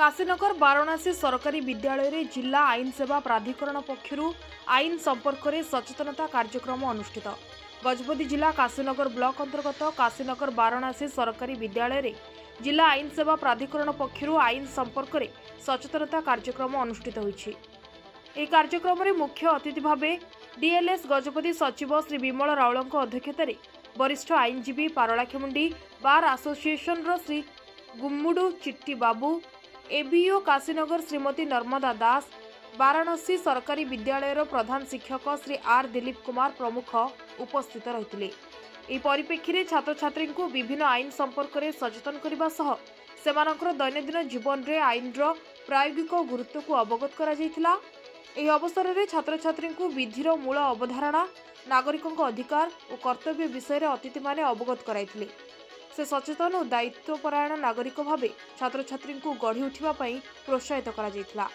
काशीनगर वाराणसी सरकारी विद्यालय रे जिला आईन सेवा प्राधिकरण पक्षरु आईन संपर्क में सचेतनता कार्यक्रम अनुष्ठित। गजपति जिला काशीनगर ब्लॉक अंतर्गत काशीनगर वाराणसी सरकारी विद्यालय रे जिला आईन सेवा प्राधिकरण पक्षरु आईन संपर्क में सचेतनता कार्यक्रम अनुष्ठित होईछि। ଏହି କାର୍ଯ୍ୟକ୍ରମରେ ମୁଖ୍ୟ ଅତିଥି ଭାବେ ଡିଏଲଏସ୍ ଗଜପତି ସଚିବ ଶ୍ରୀ ବିମଳ ରାଉଳଙ୍କ ଅଧ୍ୟକ୍ଷତାରେ ବରିଷ୍ଠ ଆଇନଜୀବୀ ପାରଳାଖେମୁଣ୍ଡି ବାର୍ ଆସୋସିଏସନର ଶ୍ରୀ ଗୁମ୍ମୁଡୁ ଚିଟ୍ଟି ବାବୁ, एबीओ काशीनगर श्रीमती नर्मदा दास, वाराणसी सरकारी विद्यालयर प्रधान शिक्षक श्री आर दिलीप कुमार प्रमुख उपस्थित रहिथिले। एही परिप्रेक्षी छात्र छात्री को विभिन्न आईन संपर्क में सचेतन करने सह सेमानकर दैनंदिन जीवन में आईन प्रायोगिक गुरुत्व को अवगत करा जायथिला। एही अवसर में छात्र छात्री को विधिर मूल अवधारणा, नागरिकों अधिकार और कर्तव्य विषय में अतिथि माने अवगत कराइथिले। से सचेतन और दायित्वपरायण नागरिक भावे छात्र छात्री को गढ़ी उठिबा पई प्रोत्साहित करा जायथिला।